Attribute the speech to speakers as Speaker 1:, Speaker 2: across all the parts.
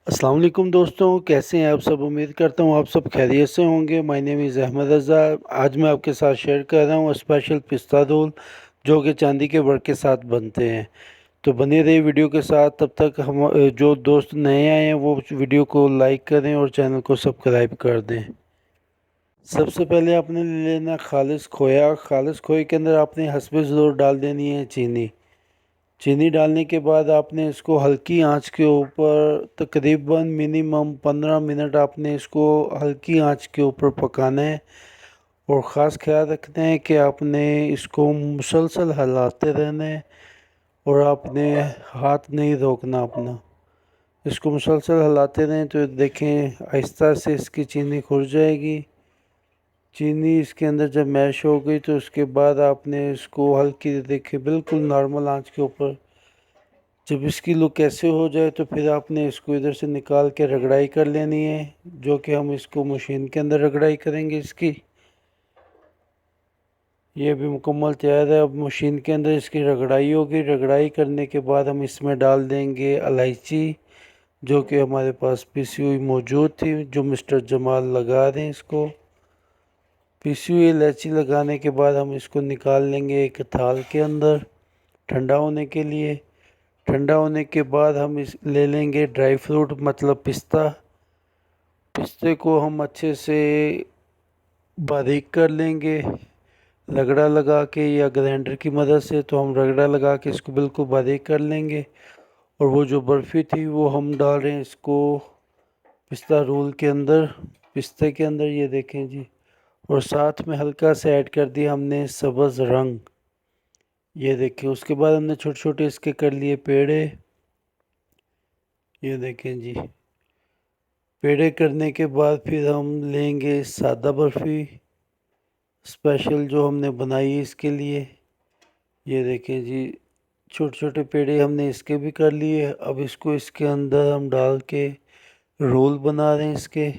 Speaker 1: अस्सलाम वालेकुम दोस्तों, कैसे हैं आप सब। उम्मीद करता हूँ आप सब खैरियत से होंगे। माय नेम इज़ अहमद रज़ा। आज मैं आपके साथ शेयर कर रहा हूँ स्पेशल पिस्ता रोल जो कि चांदी के वर्क के साथ बनते हैं। तो बने रहिए वीडियो के साथ। तब तक हम जो दोस्त नए आए हैं वो वीडियो को लाइक करें और चैनल को सब्सक्राइब कर दें। सबसे पहले आपने ले लेना खालिस खोया। खालिस खोए के अंदर आपने हस्बे ज़रूर डाल देनी है चीनी। चीनी डालने के बाद आपने इसको हल्की आंच के ऊपर तकरीबन मिनिमम 15 मिनट आपने इसको हल्की आंच के ऊपर पकाना है। और ख़ास ख्याल रखना है कि आपने इसको मुसलसल हिलाते रहना है और आपने हाथ नहीं रोकना अपना। इसको मुसलसल हिलाते रहें तो देखें आहिस्ता से इसकी चीनी खुल जाएगी। चीनी इसके अंदर जब मैश हो गई तो उसके बाद आपने इसको हल्की देखें बिल्कुल नॉर्मल आंच के ऊपर। जब इसकी लुक ऐसे हो जाए तो फिर आपने इसको इधर से निकाल के रगड़ाई कर लेनी है, जो कि हम इसको मशीन के अंदर रगड़ाई करेंगे इसकी। ये भी मुकम्मल तैयार है। अब मशीन के अंदर इसकी रगड़ाई होगी। रगड़ाई करने के बाद हम इसमें डाल देंगे इलायची, जो कि हमारे पास पिसी हुई मौजूद थी, जो मिस्टर जमाल लगा दें इसको। पिसी हुई इलायची लगाने के बाद हम इसको निकाल लेंगे एक थाल के अंदर ठंडा होने के लिए। ठंडा होने के बाद हम इस ले लेंगे ड्राई फ्रूट मतलब पिस्ता। पिस्ते को हम अच्छे से बारीक कर लेंगे रगड़ा लगा के या ग्राइंडर की मदद से। तो हम रगड़ा लगा के इसको बिल्कुल बारीक कर लेंगे। और वो जो बर्फ़ी थी वो हम डाल रहे हैं इसको पिस्ता रोल के अंदर, पिस्ते के अंदर, ये देखें जी। और साथ में हल्का सा ऐड कर दिया हमने सब्ज़ रंग, ये देखें। उसके बाद हमने छोटे छोटे इसके कर लिए पेड़े, ये देखें जी। पेड़े करने के बाद फिर हम लेंगे सादा बर्फ़ी स्पेशल जो हमने बनाई है इसके लिए, ये देखें जी। छोटे छोटे पेड़े हमने इसके भी कर लिए। अब इसको इसके अंदर हम डाल के रोल बना रहे हैं इसके,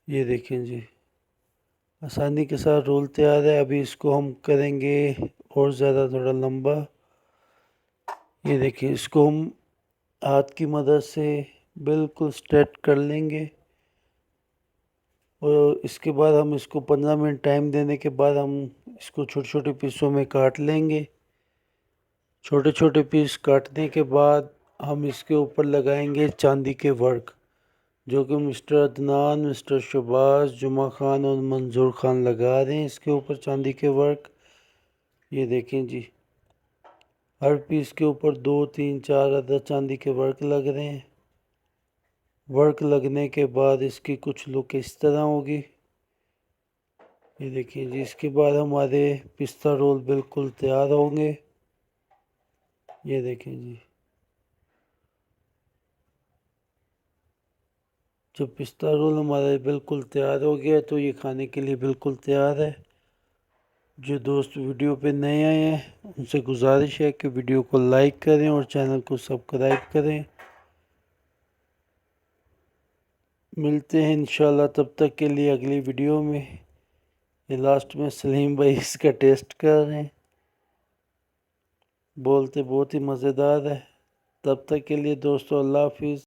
Speaker 1: ये देखें जी। आसानी के साथ रोल तैयार है। अभी इसको हम करेंगे और ज़्यादा थोड़ा लंबा, ये देखिए। इसको हम हाथ की मदद से बिल्कुल स्ट्रेट कर लेंगे। और इसके बाद हम इसको 15 मिनट टाइम देने के बाद हम इसको छोटे छोटे पीसों में काट लेंगे। छोटे छोटे पीस काटने के बाद हम इसके ऊपर लगाएंगे चांदी के वर्क, जो कि मिस्टर अदनान, मिस्टर शबाज, जुमा खान और मंजूर खान लगा रहे हैं इसके ऊपर चांदी के वर्क, ये देखें जी। हर पीस के ऊपर 2 3 4 अदद चांदी के वर्क लग रहे हैं। वर्क लगने के बाद इसकी कुछ लुक इस तरह होगी, ये देखिए जी। इसके बाद हमारे पिस्ता रोल बिल्कुल तैयार होंगे, ये देखें जी। जब पिस्ता रोल हमारा बिल्कुल तैयार हो गया तो ये खाने के लिए बिल्कुल तैयार है। जो दोस्त वीडियो पे नए आए हैं उनसे गुजारिश है कि वीडियो को लाइक करें और चैनल को सब्सक्राइब करें। मिलते हैं इंशाल्लाह, तब तक के लिए अगली वीडियो में। ये लास्ट में सलीम भाई इसका टेस्ट कर रहे हैं, बोलते बहुत ही मज़ेदार है। तब तक के लिए दोस्तों अल्लाह हाफिज़।